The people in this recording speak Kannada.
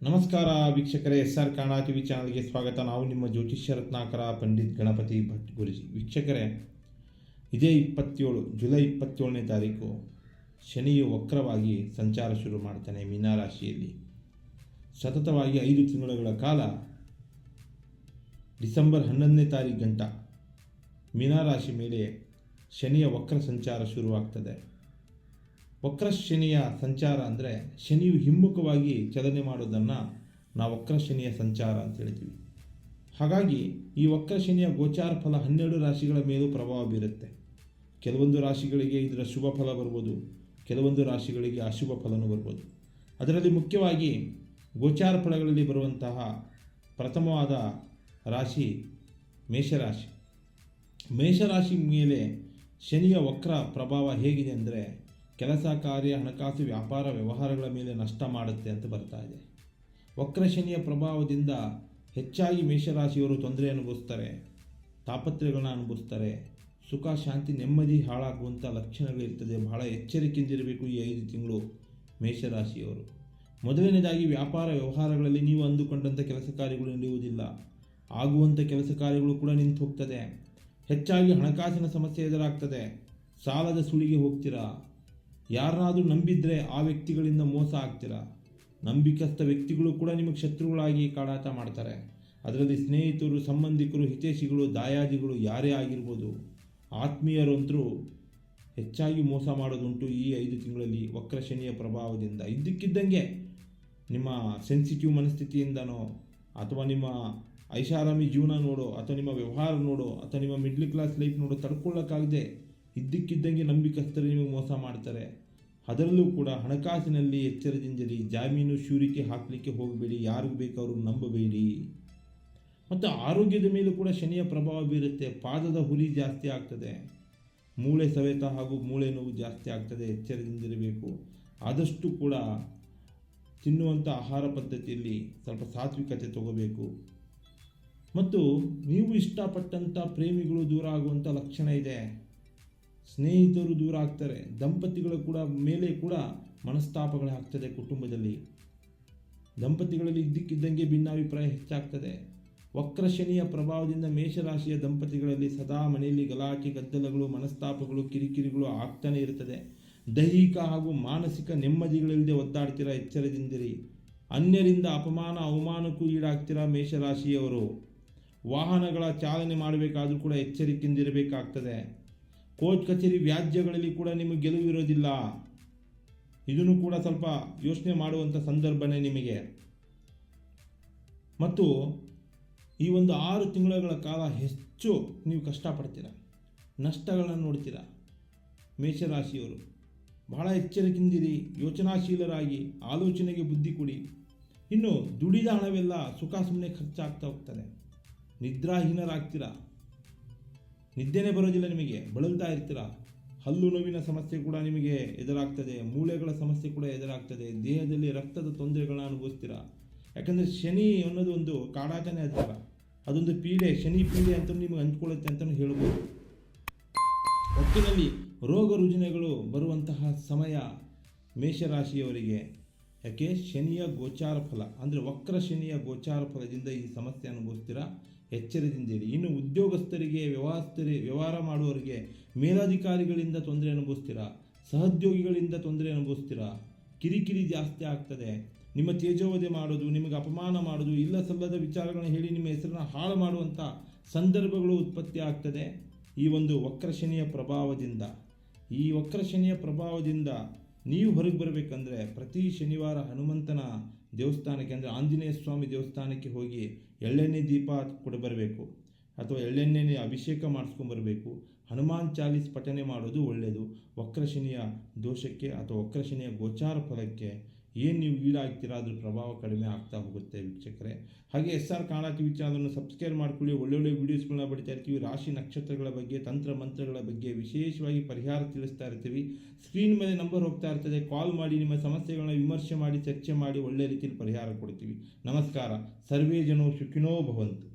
ನಮಸ್ಕಾರ ವೀಕ್ಷಕರೇ, SR ಕನ್ನಡ ಟಿವಿ ಚಾನಲ್ಗೆ ಸ್ವಾಗತ. ನಾವು ನಿಮ್ಮ ಜ್ಯೋತಿಷ್ಯ ರತ್ನಾಕರ ಪಂಡಿತ್ ಗಣಪತಿ ಭಟ್ ಗುರುಜಿ. ವೀಕ್ಷಕರೇ, ಇದೇ ಜುಲೈ 27ನೇ ತಾರೀಕು ಶನಿಯು ವಕ್ರವಾಗಿ ಸಂಚಾರ ಶುರು ಮಾಡ್ತಾನೆ ಮೀನರಾಶಿಯಲ್ಲಿ. ಸತತವಾಗಿ 5 ತಿಂಗಳುಗಳ ಕಾಲ ಡಿಸೆಂಬರ್ 11ನೇ ತಾರೀಕು ಗಂಟ ಮೀನರಾಶಿ ಮೇಲೆ ಶನಿಯ ವಕ್ರ ಸಂಚಾರ ಶುರುವಾಗ್ತದೆ. ವಕ್ರ ಶನಿಯ ಸಂಚಾರ ಅಂದರೆ ಶನಿಯು ಹಿಮ್ಮುಖವಾಗಿ ಚಲನೆ ಮಾಡೋದನ್ನು ನಾವು ವಕ್ರ ಶನಿಯ ಸಂಚಾರ ಅಂತ ಹೇಳ್ತೀವಿ. ಹಾಗಾಗಿ ಈ ವಕ್ರ ಶನಿಯ ಗೋಚಾರ ಫಲ 12 ರಾಶಿಗಳ ಮೇಲೂ ಪ್ರಭಾವ ಬೀರುತ್ತೆ. ಕೆಲವೊಂದು ರಾಶಿಗಳಿಗೆ ಇದರ ಶುಭ ಫಲ ಬರ್ಬೋದು, ಕೆಲವೊಂದು ರಾಶಿಗಳಿಗೆ ಅಶುಭ ಫಲನೂ ಬರ್ಬೋದು. ಅದರಲ್ಲಿ ಮುಖ್ಯವಾಗಿ ಗೋಚಾರ ಫಲಗಳಲ್ಲಿ ಬರುವಂತಹ ಪ್ರಥಮವಾದ ರಾಶಿ ಮೇಷರಾಶಿ. ಮೇಷರಾಶಿ ಮೇಲೆ ಶನಿಯ ವಕ್ರ ಪ್ರಭಾವ ಹೇಗಿದೆ ಅಂದರೆ ಕೆಲಸ ಕಾರ್ಯ, ಹಣಕಾಸು, ವ್ಯಾಪಾರ ವ್ಯವಹಾರಗಳ ಮೇಲೆ ನಷ್ಟ ಮಾಡುತ್ತೆ ಅಂತ ಬರ್ತಾ ಇದೆ. ವಕ್ರ ಶನಿಯ ಪ್ರಭಾವದಿಂದ ಹೆಚ್ಚಾಗಿ ಮೇಷರಾಶಿಯವರು ತೊಂದರೆ ಅನುಭವಿಸ್ತಾರೆ, ತಾಪತ್ರಯಗಳನ್ನ ಅನುಭವಿಸ್ತಾರೆ, ಸುಖ ಶಾಂತಿ ನೆಮ್ಮದಿ ಹಾಳಾಗುವಂಥ ಲಕ್ಷಣಗಳಿರ್ತದೆ. ಬಹಳ ಎಚ್ಚರಿಕೆಯಿಂದಿರಬೇಕು ಈ 5 ತಿಂಗಳು ಮೇಷರಾಶಿಯವರು. ಮೊದಲನೇದಾಗಿ ವ್ಯಾಪಾರ ವ್ಯವಹಾರಗಳಲ್ಲಿ ನೀವು ಅಂದುಕೊಂಡಂಥ ಕೆಲಸ ಕಾರ್ಯಗಳು ನಡೆಯುವುದಿಲ್ಲ, ಆಗುವಂಥ ಕೆಲಸ ಕಾರ್ಯಗಳು ಕೂಡ ನಿಂತು ಹೋಗ್ತದೆ. ಹೆಚ್ಚಾಗಿ ಹಣಕಾಸಿನ ಸಮಸ್ಯೆ ಎದುರಾಗ್ತದೆ, ಸಾಲದ ಸುಳಿಗೆ ಹೋಗ್ತೀರಾ, ಯಾರನ್ನಾದರೂ ನಂಬಿದ್ರೆ ಆ ವ್ಯಕ್ತಿಗಳಿಂದ ಮೋಸ ಆಗ್ತೀರಾ, ನಂಬಿಕಸ್ಥ ವ್ಯಕ್ತಿಗಳು ಕೂಡ ನಿಮಗೆ ಶತ್ರುಗಳಾಗಿ ಕಾಡಾಟ ಮಾಡ್ತಾರೆ. ಅದರಲ್ಲಿ ಸ್ನೇಹಿತರು, ಸಂಬಂಧಿಕರು, ಹಿತೈಷಿಗಳು, ದಾಯಾದಿಗಳು ಯಾರೇ ಆಗಿರ್ಬೋದು, ಆತ್ಮೀಯರಂತರೂ ಹೆಚ್ಚಾಗಿ ಮೋಸ ಮಾಡೋದುಂಟು ಈ 5 ತಿಂಗಳಲ್ಲಿ ವಕ್ರ ಶನಿಯ ಪ್ರಭಾವದಿಂದ. ಇದ್ದಕ್ಕಿದ್ದಂಗೆ ನಿಮ್ಮ ಸೆನ್ಸಿಟಿವ್ ಮನಸ್ಥಿತಿಯಿಂದನೋ ಅಥವಾ ನಿಮ್ಮ ಐಷಾರಾಮಿ ಜೀವನ ನೋಡೋ ಅಥವಾ ನಿಮ್ಮ ವ್ಯವಹಾರ ನೋಡೋ ಅಥವಾ ನಿಮ್ಮ ಮಿಡ್ಲ್ ಕ್ಲಾಸ್ ಲೈಫ್ ನೋಡೋ ತಡ್ಕೊಳ್ಳೋಕ್ಕಾಗದೆ ಇದ್ದಕ್ಕಿದ್ದಂಗೆ ನಂಬಿಕಸ್ಥರು ನಿಮಗೆ ಮೋಸ ಮಾಡ್ತಾರೆ. ಅದರಲ್ಲೂ ಕೂಡ ಹಣಕಾಸಿನಲ್ಲಿ ಎಚ್ಚರದಿಂದಿರಿ. ಜಾಮೀನು ಶೂರಿಕೆ ಹಾಕಲಿಕ್ಕೆ ಹೋಗಬೇಡಿ, ಯಾರಿಗೂ ಬೇಕಾದ್ರೂ ನಂಬಬೇಡಿ. ಮತ್ತು ಆರೋಗ್ಯದ ಮೇಲೂ ಕೂಡ ಶನಿಯ ಪ್ರಭಾವ ಬೀರುತ್ತೆ. ಪಾದದ ಹುರಿ ಜಾಸ್ತಿ ಆಗ್ತದೆ, ಮೂಳೆ ಸವೆತ ಹಾಗೂ ಮೂಳೆ ನೋವು ಜಾಸ್ತಿ ಆಗ್ತದೆ. ಎಚ್ಚರದಿಂದಿರಬೇಕು. ಆದಷ್ಟು ಕೂಡ ತಿನ್ನುವಂಥ ಆಹಾರ ಪದ್ಧತಿಯಲ್ಲಿ ಸ್ವಲ್ಪ ಸಾತ್ವಿಕತೆ ತಗೋಬೇಕು. ಮತ್ತು ನೀವು ಇಷ್ಟಪಟ್ಟಂಥ ಪ್ರೇಮಿಗಳು ದೂರ ಆಗುವಂಥ ಲಕ್ಷಣ ಇದೆ. ಸ್ನೇಹಿತರು ದೂರ ಆಗ್ತಾರೆ. ದಂಪತಿಗಳ ಕೂಡ ಮೇಲೆ ಕೂಡ ಮನಸ್ತಾಪಗಳಾಗ್ತದೆ. ಕುಟುಂಬದಲ್ಲಿ ದಂಪತಿಗಳಲ್ಲಿ ಇದ್ದಕ್ಕಿದ್ದಂಗೆ ಭಿನ್ನಾಭಿಪ್ರಾಯ ಹೆಚ್ಚಾಗ್ತದೆ. ವಕ್ರ ಶನಿಯ ಪ್ರಭಾವದಿಂದ ಮೇಷರಾಶಿಯ ದಂಪತಿಗಳಲ್ಲಿ ಸದಾ ಮನೆಯಲ್ಲಿ ಗಲಾಟೆ, ಗದ್ದಲಗಳು, ಮನಸ್ತಾಪಗಳು, ಕಿರಿಕಿರಿಗಳು ಆಗ್ತಾನೆ ಇರ್ತದೆ. ದೈಹಿಕ ಹಾಗೂ ಮಾನಸಿಕ ನೆಮ್ಮದಿಗಳಿಲ್ಲದೆ ಒದ್ದಾಡ್ತೀರಾ. ಎಚ್ಚರದಿಂದಿರಿ. ಅನ್ಯರಿಂದ ಅಪಮಾನ ಅವಮಾನಕ್ಕೂ ಈಡಾಗ್ತೀರಾ ಮೇಷರಾಶಿಯವರು. ವಾಹನಗಳ ಚಾಲನೆ ಮಾಡಬೇಕಾದ್ರೂ ಕೂಡ ಎಚ್ಚರಿಕೆಯಿಂದಿರಬೇಕಾಗ್ತದೆ. ಕೋರ್ಟ್ ಕಚೇರಿ ವ್ಯಾಜ್ಯಗಳಲ್ಲಿ ಕೂಡ ನಿಮಗೆ ಗೆಲುವಿರೋದಿಲ್ಲ. ಇದನ್ನು ಕೂಡ ಸ್ವಲ್ಪ ಯೋಚನೆ ಮಾಡುವಂಥ ಸಂದರ್ಭನೇ ನಿಮಗೆ. ಮತ್ತು ಈ ಒಂದು 6 ತಿಂಗಳ ಕಾಲ ಹೆಚ್ಚು ನೀವು ಕಷ್ಟಪಡ್ತೀರ, ನಷ್ಟಗಳನ್ನು ನೋಡ್ತೀರ ಮೇಷರಾಶಿಯವರು. ಬಹಳ ಎಚ್ಚರಿಕೆಯಿಂದಿರಿ, ಯೋಚನಾಶೀಲರಾಗಿ, ಆಲೋಚನೆಗೆ ಬುದ್ಧಿ ಕೊಡಿ. ಇನ್ನು ದುಡಿದ ಹಣವೆಲ್ಲ ಸುಖ ಸುಮ್ಮನೆ ಖರ್ಚಾಗ್ತಾ ಹೋಗ್ತದೆ. ನಿದ್ರಾಹೀನರಾಗ್ತೀರ, ನಿದ್ದೆನೇ ಬರೋದಿಲ್ಲ ನಿಮಗೆ, ಬಳಲ್ತಾ ಇರ್ತೀರ. ಹಲ್ಲು ನೋವಿನ ಸಮಸ್ಯೆ ಕೂಡ ನಿಮಗೆ ಎದುರಾಗ್ತದೆ, ಮೂಳೆಗಳ ಸಮಸ್ಯೆ ಕೂಡ ಎದುರಾಗ್ತದೆ. ದೇಹದಲ್ಲಿ ರಕ್ತದ ತೊಂದರೆಗಳನ್ನ ಅನುಭವಿಸ್ತೀರ. ಯಾಕಂದರೆ ಶನಿ ಅನ್ನೋದು ಒಂದು ಕಾಡಾಟನೇ ಅದರ, ಅದೊಂದು ಪೀಡೆ, ಶನಿ ಪೀಡೆ ಅಂತ ನಿಮಗೆ ಅಂದ್ಕೊಳ್ಳುತ್ತೆ ಅಂತಲೂ ಹೇಳ್ಬೋದು. ಒಟ್ಟಿನಲ್ಲಿ ರೋಗ ರುಜಿನಗಳು ಬರುವಂತಹ ಸಮಯ ಮೇಷರಾಶಿಯವರಿಗೆ. ಯಾಕೆ? ಶನಿಯ ಗೋಚಾರ ಫಲ ಅಂದರೆ ವಕ್ರ ಶನಿಯ ಗೋಚಾರ ಫಲದಿಂದ ಈ ಸಮಸ್ಯೆ ಅನುಭವಿಸ್ತೀರಾ. ಎಚ್ಚರದಿಂದಿರಿ. ಇನ್ನು ಉದ್ಯೋಗಸ್ಥರಿಗೆ, ವ್ಯವಹಾರ ಮಾಡುವವರಿಗೆ ಮೇಲಾಧಿಕಾರಿಗಳಿಂದ ತೊಂದರೆ ಅನುಭವಿಸ್ತೀರಾ, ಸಹೋದ್ಯೋಗಿಗಳಿಂದ ತೊಂದರೆ ಅನುಭವಿಸ್ತೀರಾ. ಕಿರಿಕಿರಿ ಜಾಸ್ತಿ ಆಗ್ತದೆ. ನಿಮ್ಮ ತೇಜೋವಧೆ ಮಾಡೋದು, ನಿಮಗೆ ಅಪಮಾನ ಮಾಡೋದು, ಇಲ್ಲ ಸಲ್ಲದ ವಿಚಾರಗಳನ್ನ ಹೇಳಿ ನಿಮ್ಮ ಹೆಸರನ್ನು ಹಾಳು ಮಾಡುವಂಥ ಸಂದರ್ಭಗಳು ಉತ್ಪತ್ತಿ ಆಗ್ತದೆ ಈ ಒಂದು ವಕ್ರ ಶನಿಯ ಪ್ರಭಾವದಿಂದ. ಈ ವಕ್ರ ಶನಿಯ ಪ್ರಭಾವದಿಂದ ನೀವು ಹೊರಗೆ ಬರಬೇಕಂದ್ರೆ ಪ್ರತಿ ಶನಿವಾರ ಹನುಮಂತನ ದೇವಸ್ಥಾನಕ್ಕೆ ಅಂದರೆ ಆಂಜನೇಯ ಸ್ವಾಮಿ ದೇವಸ್ಥಾನಕ್ಕೆ ಹೋಗಿ ಎಳ್ಳೆಣ್ಣೆ ದೀಪ ಕೊಡಬರಬೇಕು ಅಥವಾ ಎಳ್ಳೆಣ್ಣೆ ಅಭಿಷೇಕ ಮಾಡಿಸ್ಕೊಂಬರಬೇಕು. ಹನುಮಾನ್ ಚಾಲೀಸ್ ಪಠನೆ ಮಾಡೋದು ಒಳ್ಳೆಯದು. ವಕ್ರ ಶನಿಯ ದೋಷಕ್ಕೆ ಅಥವಾ ವಕ್ರ ಶನಿಯ ಗೋಚಾರ ಫಲಕ್ಕೆ ಏನು ನೀವು ಈಡಾಗ್ತೀರಾ ಅದ್ರ ಪ್ರಭಾವ ಕಡಿಮೆ ಆಗ್ತಾ ಹೋಗುತ್ತೆ ವೀಕ್ಷಕರೇ. ಹಾಗೆ SR ಕನ್ನಡ ಟಿವಿ ಚಾನಲನ್ನು ಸಬ್ಸ್ಕ್ರೈಬ್ ಮಾಡ್ಕೊಳ್ಳಿ. ಒಳ್ಳೊಳ್ಳೆ ವೀಡಿಯೋಸ್ಗಳನ್ನ ಬಡಿತಾ ಇರ್ತೀವಿ. ರಾಶಿ ನಕ್ಷತ್ರಗಳ ಬಗ್ಗೆ, ತಂತ್ರ ಮಂತ್ರಗಳ ಬಗ್ಗೆ ವಿಶೇಷವಾಗಿ ಪರಿಹಾರ ತಿಳಿಸ್ತಾ ಇರ್ತೀವಿ. ಸ್ಕ್ರೀನ್ ಮೇಲೆ ನಂಬರ್ ಹೋಗ್ತಾ ಇರ್ತದೆ. ಕಾಲ್ ಮಾಡಿ ನಿಮ್ಮ ಸಮಸ್ಯೆಗಳನ್ನ ವಿಮರ್ಶೆ ಮಾಡಿ, ಚರ್ಚೆ ಮಾಡಿ ಒಳ್ಳೆ ರೀತಿಯಲ್ಲಿ ಪರಿಹಾರ ಕೊಡ್ತೀವಿ. ನಮಸ್ಕಾರ. ಸರ್ವೇ ಜನೋ ಸುಖಿನೋ ಭವಂತು.